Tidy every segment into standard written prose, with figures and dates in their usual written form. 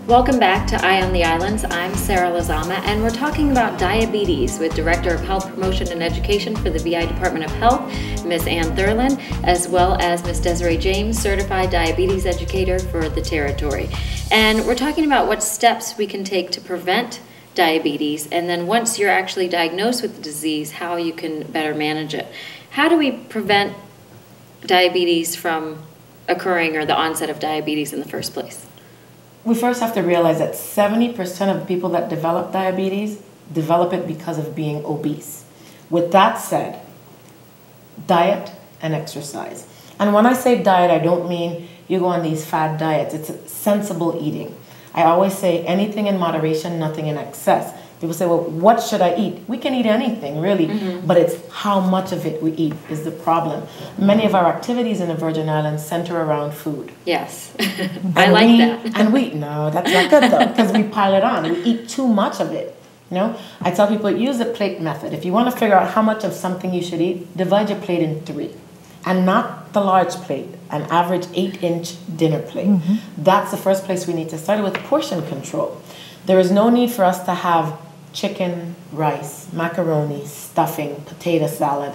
Welcome back to Eye on the Islands. I'm Sarah Lazama, and we're talking about diabetes with Director of Health Promotion and Education for the VI Department of Health, Ms. Ann Thurland, as well as Ms. Desiree James, Certified Diabetes Educator for the Territory. And we're talking about what steps we can take to prevent diabetes, and then once you're actually diagnosed with the disease, how you can better manage it. How do we prevent diabetes from occurring, or the onset of diabetes in the first place? We first have to realize that 70% of people that develop diabetes develop it because of being obese. With that said, diet and exercise. And when I say diet, I don't mean you go on these fad diets. It's sensible eating. I always say anything in moderation, nothing in excess. People say, well, what should I eat? We can eat anything, really, but it's how much of it we eat is the problem. Many of our activities in the Virgin Islands center around food. Yes, I like that. No, that's not good though, because we pile it on. We eat too much of it. You know, I tell people, use the plate method. If you want to figure out how much of something you should eat, divide your plate in 3. And not the large plate, an average 8-inch dinner plate. That's the first place we need to start with portion control. There is no need for us to have chicken, rice, macaroni, stuffing, potato salad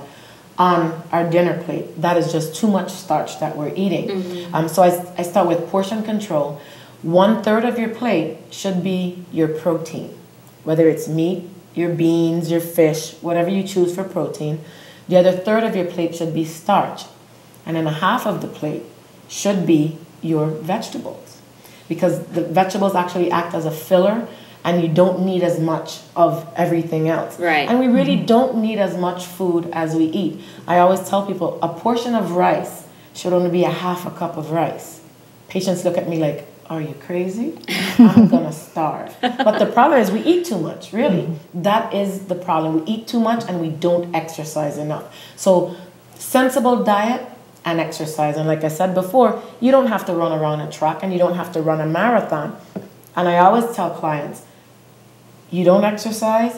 on our dinner plate. That is just too much starch that we're eating. So I start with portion control. 1/3 of your plate should be your protein, whether it's meat, your beans, your fish, whatever you choose for protein. The other 1/3 of your plate should be starch. And then 1/2 of the plate should be your vegetables, because the vegetables actually act as a filler, and you don't need as much of everything else. Right. And we really don't need as much food as we eat. I always tell people a portion of rice should only be 1/2 cup of rice. Patients look at me like, are you crazy? I'm gonna starve. But the problem is we eat too much, really. That is the problem. We eat too much and we don't exercise enough. So sensible diet and exercise. And like I said before, you don't have to run around a track and you don't have to run a marathon. And I always tell clients, you don't exercise,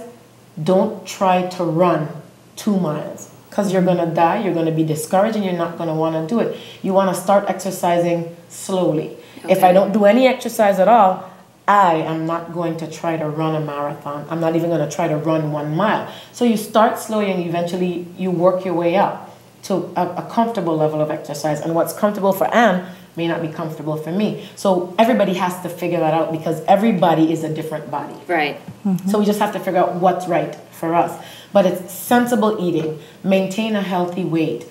don't try to run 2 miles, because you're going to die, you're going to be discouraged, and you're not going to want to do it. You want to start exercising slowly. Okay. If I don't do any exercise at all, I am not going to try to run a marathon. I'm not even going to try to run 1 mile. So you start slowly, and eventually you work your way up to a comfortable level of exercise. And what's comfortable for Anne may not be comfortable for me. So everybody has to figure that out, because everybody is a different body. Right. So we just have to figure out what's right for us. But it's sensible eating, maintain a healthy weight.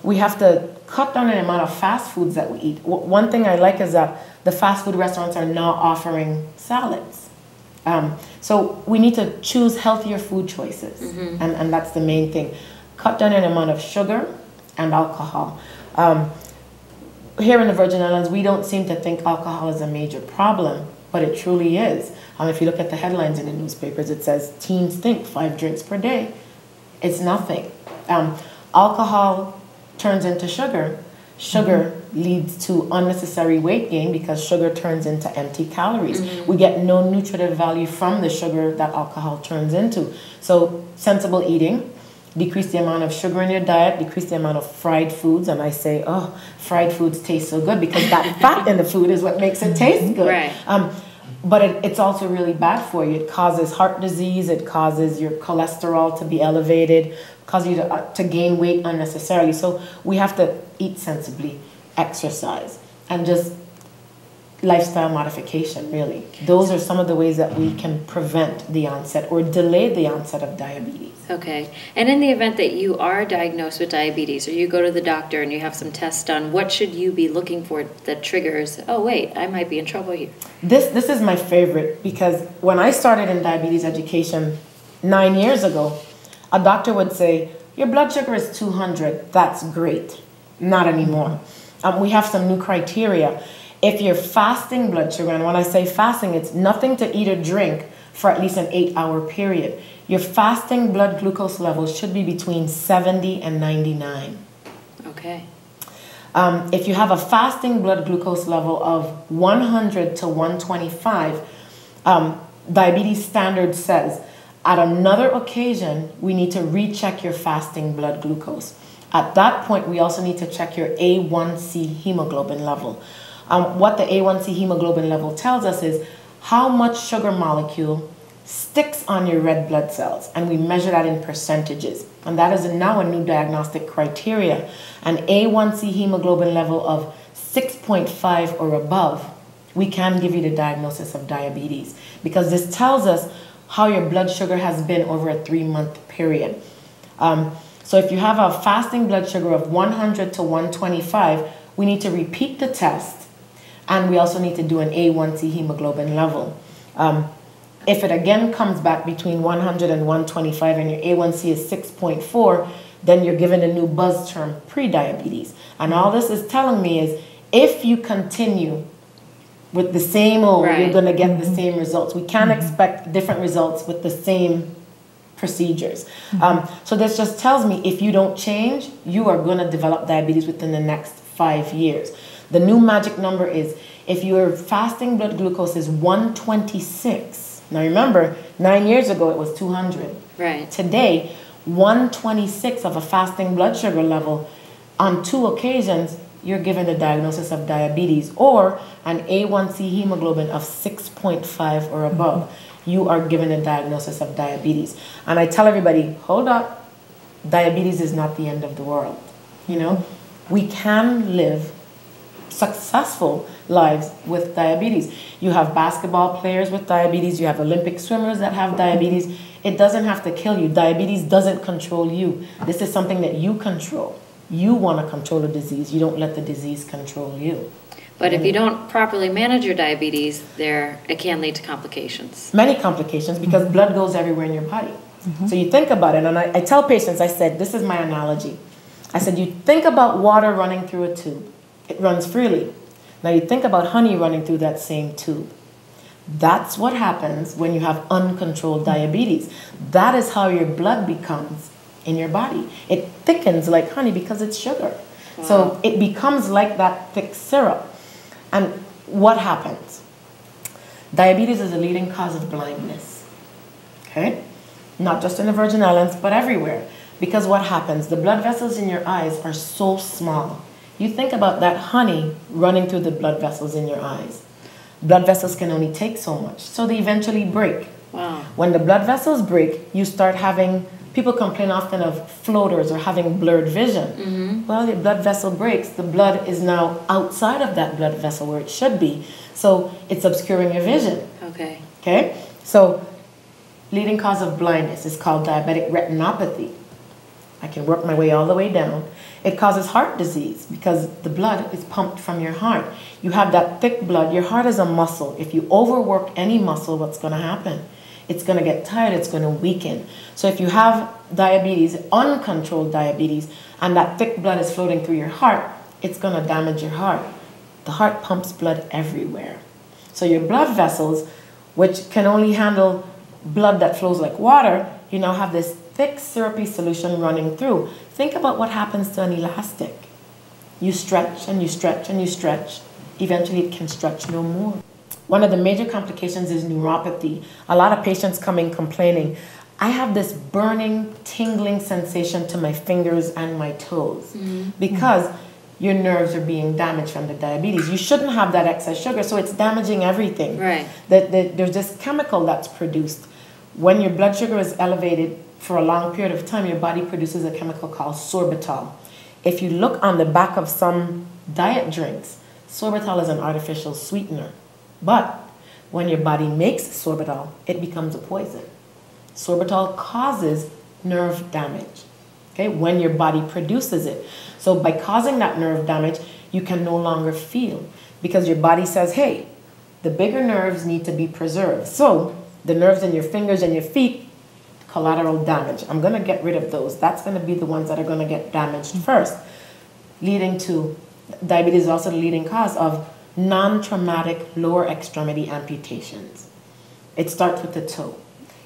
We have to cut down the amount of fast foods that we eat. One thing I like is that the fast food restaurants are now offering salads. So we need to choose healthier food choices, and that's the main thing. Cut down the amount of sugar and alcohol. Here in the Virgin Islands, we don't seem to think alcohol is a major problem, but it truly is. If you look at the headlines in the newspapers, it says teens think 5 drinks per day. It's nothing. Alcohol turns into sugar. Sugar leads to unnecessary weight gain, because sugar turns into empty calories. We get no nutritive value from the sugar that alcohol turns into. So sensible eating. Decrease the amount of sugar in your diet, decrease the amount of fried foods. And I say, oh, fried foods taste so good, because that fat in the food is what makes it taste good. Right. But it's also really bad for you. It causes heart disease, it causes your cholesterol to be elevated, causes you to gain weight unnecessarily. So we have to eat sensibly, exercise, and just lifestyle modification, really. Those are some of the ways that we can prevent the onset or delay the onset of diabetes. Okay. And in the event that you are diagnosed with diabetes, or you go to the doctor and you have some tests done, what should you be looking for that triggers, oh wait, I might be in trouble here? This is my favorite, because when I started in diabetes education 9 years ago, a doctor would say, your blood sugar is 200. That's great. Not anymore. We have some new criteria. If you're fasting blood sugar, and when I say fasting, it's nothing to eat or drink for at least an 8-hour period. Your fasting blood glucose levels should be between 70 and 99. Okay. If you have a fasting blood glucose level of 100 to 125, diabetes standard says, at another occasion, we need to recheck your fasting blood glucose. At that point, we also need to check your A1C hemoglobin level. What the A1C hemoglobin level tells us is how much sugar molecule sticks on your red blood cells, and we measure that in percentages. And that is now a new diagnostic criteria. An A1C hemoglobin level of 6.5 or above, we can give you the diagnosis of diabetes, because this tells us how your blood sugar has been over a 3-month period. So if you have a fasting blood sugar of 100 to 125, we need to repeat the test, and we also need to do an A1C hemoglobin level. If it again comes back between 100 and 125 and your A1C is 6.4, then you're given a new buzz term, prediabetes. And all this is telling me is if you continue with the same old, you're going to get the same results. We can't expect different results with the same procedures. So this just tells me if you don't change, you are going to develop diabetes within the next 5 years. The new magic number is if your fasting blood glucose is 126. Now remember, 9 years ago it was 200. Right. Today, 126 of a fasting blood sugar level, on 2 occasions, you're given a diagnosis of diabetes, or an A1C hemoglobin of 6.5 or above. You are given a diagnosis of diabetes. And I tell everybody, hold up, diabetes is not the end of the world. You know, we can live successful lives with diabetes. You have basketball players with diabetes, you have Olympic swimmers that have diabetes. It doesn't have to kill you. Diabetes doesn't control you. This is something that you control. You want to control the disease. You don't let the disease control you. But if you don't properly manage your diabetes, it can lead to complications. Many complications, because blood goes everywhere in your body. So you think about it, and I tell patients, I said, this is my analogy. I said, you think about water running through a tube. It runs freely. Now you think about honey running through that same tube. That's what happens when you have uncontrolled diabetes. That is how your blood becomes in your body. It thickens like honey because it's sugar. Wow. So it becomes like that thick syrup. And what happens? Diabetes is a leading cause of blindness. Okay? Not just in the Virgin Islands, but everywhere. Because what happens? The blood vessels in your eyes are so small. You think about that honey running through the blood vessels in your eyes. Blood vessels can only take so much, so they eventually break. Wow. When the blood vessels break, you start having, people complain often of floaters or having blurred vision. Well, your blood vessel breaks. The blood is now outside of that blood vessel where it should be, so it's obscuring your vision. Okay. Okay? So, leading cause of blindness is called diabetic retinopathy. I can work my way all the way down. It causes heart disease because the blood is pumped from your heart. You have that thick blood. Your heart is a muscle. If you overwork any muscle, what's going to happen? It's going to get tired. It's going to weaken. So if you have diabetes, uncontrolled diabetes, and that thick blood is floating through your heart, it's going to damage your heart. The heart pumps blood everywhere. So your blood vessels, which can only handle blood that flows like water, you now have this thick syrupy solution running through. Think about what happens to an elastic. You stretch and you stretch and you stretch. Eventually it can stretch no more. One of the major complications is neuropathy. A lot of patients come in complaining, I have this burning, tingling sensation to my fingers and my toes because your nerves are being damaged from the diabetes. You shouldn't have that excess sugar, so it's damaging everything. Right. There's this chemical that's produced. When your blood sugar is elevated for a long period of time, your body produces a chemical called sorbitol. If you look on the back of some diet drinks, sorbitol is an artificial sweetener. But when your body makes sorbitol, it becomes a poison. Sorbitol causes nerve damage, okay, when your body produces it. So by causing that nerve damage, you can no longer feel because your body says, hey, the bigger nerves need to be preserved. So the nerves in your fingers and your feet, collateral damage. I'm going to get rid of those. That's going to be the ones that are going to get damaged first, leading to diabetes is also the leading cause of non-traumatic lower extremity amputations. It starts with the toe.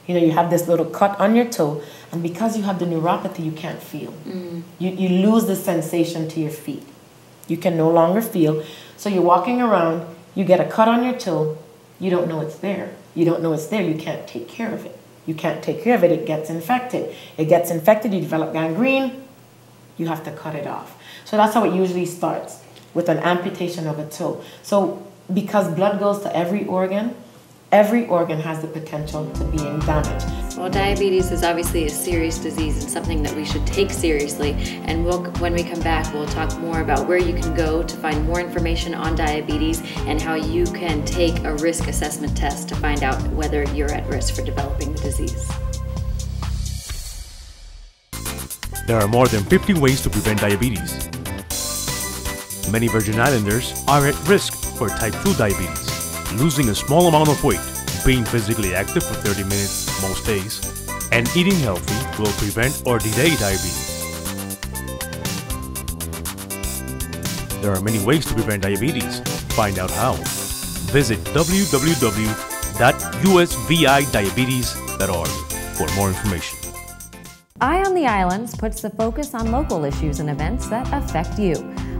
You know, you have this little cut on your toe, and because you have the neuropathy, you can't feel. You lose the sensation to your feet. You can no longer feel. So you're walking around, you get a cut on your toe, you don't know it's there. You don't know it's there, you can't take care of it. You can't take care of it, it gets infected. It gets infected, you develop gangrene, you have to cut it off. So that's how it usually starts. with an amputation of a toe. So because blood goes to every organ has the potential to being damaged. Well, diabetes is obviously a serious disease and something that we should take seriously. And when we come back, we'll talk more about where you can go to find more information on diabetes and how you can take a risk assessment test to find out whether you're at risk for developing the disease. There are more than 50 ways to prevent diabetes. Many Virgin Islanders are at risk for type 2 diabetes. Losing a small amount of weight, being physically active for 30 minutes most days, and eating healthy will prevent or delay diabetes. There are many ways to prevent diabetes. Find out how. Visit www.usvidiabetes.org for more information. Eye on the Islands puts the focus on local issues and events that affect you.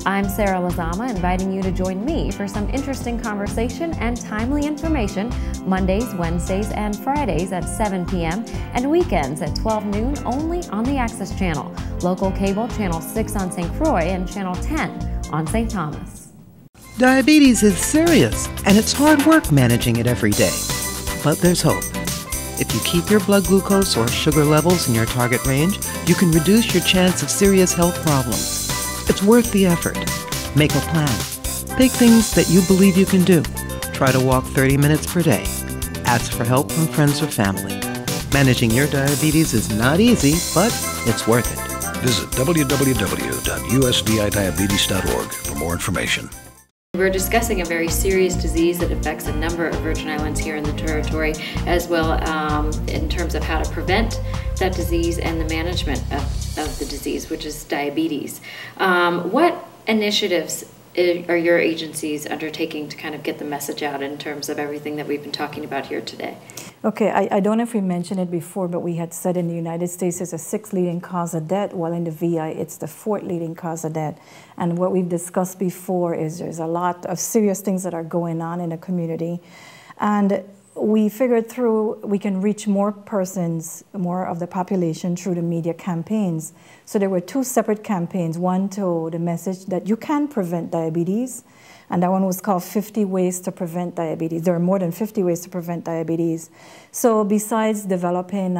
I'm Sarah Lazama, inviting you to join me for some interesting conversation and timely information Mondays, Wednesdays, and Fridays at 7 p.m. and weekends at 12 noon only on the Access Channel, local cable Channel 6 on St. Croix and Channel 10 on St. Thomas. Diabetes is serious, and it's hard work managing it every day. But there's hope. If you keep your blood glucose or sugar levels in your target range, you can reduce your chance of serious health problems. It's worth the effort. Make a plan. Pick things that you believe you can do. Try to walk 30 minutes per day. Ask for help from friends or family. Managing your diabetes is not easy, but it's worth it. Visit www.usdiabetes.org for more information. We're discussing a very serious disease that affects a number of Virgin Islands here in the territory, as well in terms of how to prevent that disease and the management of the disease, which is diabetes. What initiatives are your agencies undertaking to kind of get the message out in terms of everything that we've been talking about here today? Okay, I don't know if we mentioned it before, but we had said in the United States it's a 6th leading cause of death, while in the VI it's the 4th leading cause of death. And what we've discussed before is there's a lot of serious things that are going on in the community. And we figured we can reach more persons, more of the population through the media campaigns. So there were 2 separate campaigns, one to the message that you can prevent diabetes, and that one was called 50 Ways to Prevent Diabetes. There are more than 50 ways to prevent diabetes. So besides developing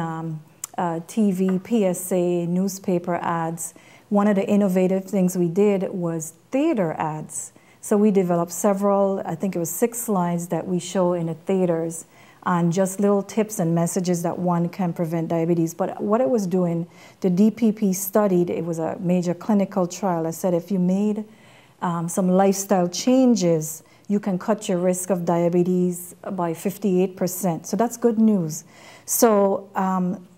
TV, PSA, newspaper ads, one of the innovative things we did was theater ads. So we developed several, I think it was 6 slides that we show in the theaters on just little tips and messages that one can prevent diabetes. But what it was doing, the DPP studied, it was a major clinical trial that said if you made some lifestyle changes, you can cut your risk of diabetes by 58%. So that's good news. So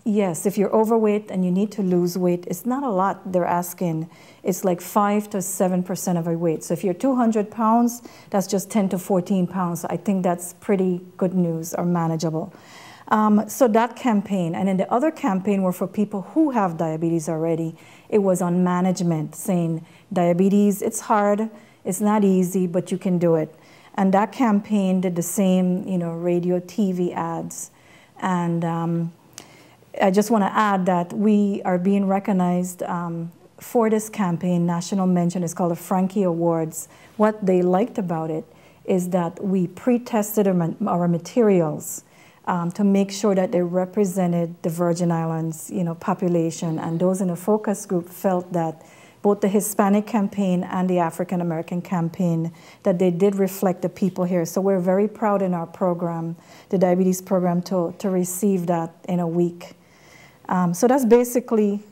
yes, if you're overweight and you need to lose weight, it's not a lot they're asking. It's like 5 to 7% of your weight. So if you're 200 pounds, that's just 10 to 14 pounds. So I think that's pretty good news or manageable. So that campaign, and then the other campaign were for people who have diabetes already. It was on management, saying diabetes, it's hard, it's not easy, but you can do it. And that campaign did the same, radio, TV ads. And I just want to add that we are being recognized for this campaign. National mention is called the Frankie Awards. What they liked about it is that we pre-tested our materials to make sure that they represented the Virgin Islands, population, and those in the focus group felt that both the Hispanic campaign and the African American campaign, that they did reflect the people here. So we're very proud in our program, the diabetes program, to receive that in a week. So that's basically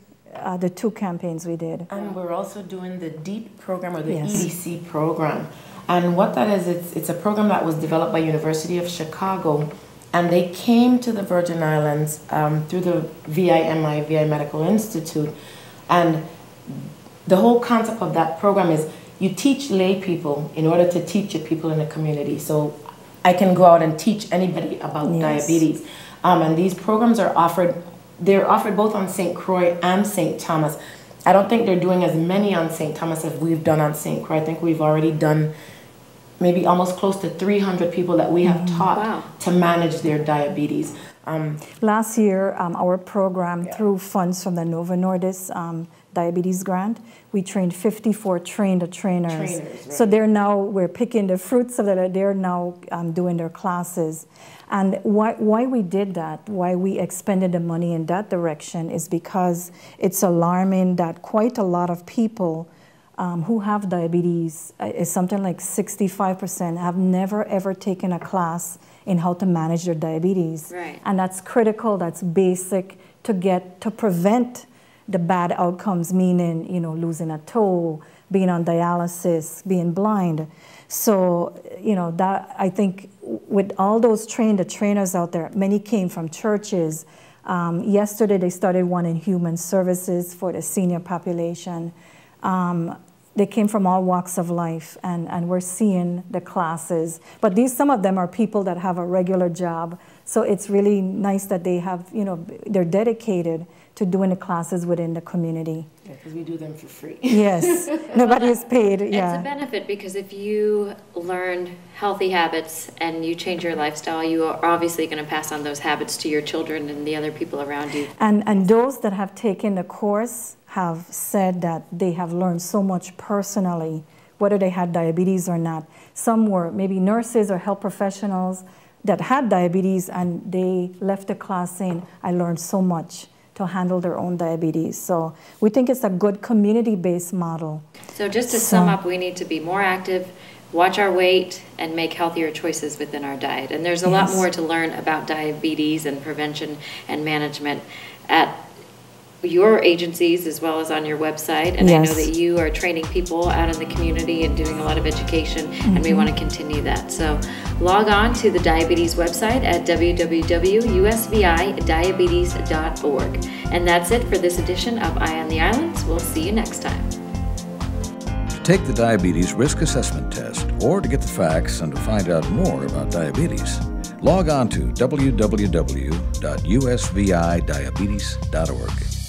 the 2 campaigns we did. And we're also doing the DEEP program, or the EDC program. And what that is, it's a program that was developed by University of Chicago, and they came to the Virgin Islands through the VI Medical Institute. And the whole concept of that program is you teach lay people in order to teach the people in the community. So I can go out and teach anybody about diabetes. And these programs are offered, they're offered both on St. Croix and St. Thomas. I don't think they're doing as many on St. Thomas as we've done on St. Croix. I think we've already done maybe almost close to 300 people that we have taught to manage their diabetes. Last year, our program, through funds from the Nova Nordis, diabetes grant. We trained 54 trainers. Right. So we're picking the fruits of that. They're now doing their classes. And why we did that, why we expended the money in that direction, is because it's alarming that quite a lot of people who have diabetes, is something like 65%, have never ever taken a class in how to manage their diabetes. Right. And that's critical, that's basic to prevent the bad outcomes, meaning, losing a toe, being on dialysis, being blind. So, that I think with all those trainers out there, many came from churches. Yesterday they started one in human services for the senior population. They came from all walks of life, and we're seeing the classes. But some of them are people that have a regular job, so it's really nice that they have, they're dedicated to doing the classes within the community. Yeah, because we do them for free. Yes, nobody is paid. Yeah. It's a benefit because if you learn healthy habits and you change your lifestyle, you are obviously going to pass on those habits to your children and the other people around you. And those that have taken the course have said that they have learned so much personally, whether they had diabetes or not. Some were maybe nurses or health professionals that had diabetes, and they left the class saying, I learned so much to handle their own diabetes. So we think it's a good community-based model. So just to sum up, we need to be more active, watch our weight, and make healthier choices within our diet. And there's a lot more to learn about diabetes and prevention and management at your agencies as well as on your website. And I know that you are training people out in the community and doing a lot of education, and we want to continue that. So log on to the diabetes website at www.usvidiabetes.org. And that's it for this edition of Eye on the Islands. We'll see you next time. To take the diabetes risk assessment test or to get the facts and to find out more about diabetes, log on to www.usvidiabetes.org.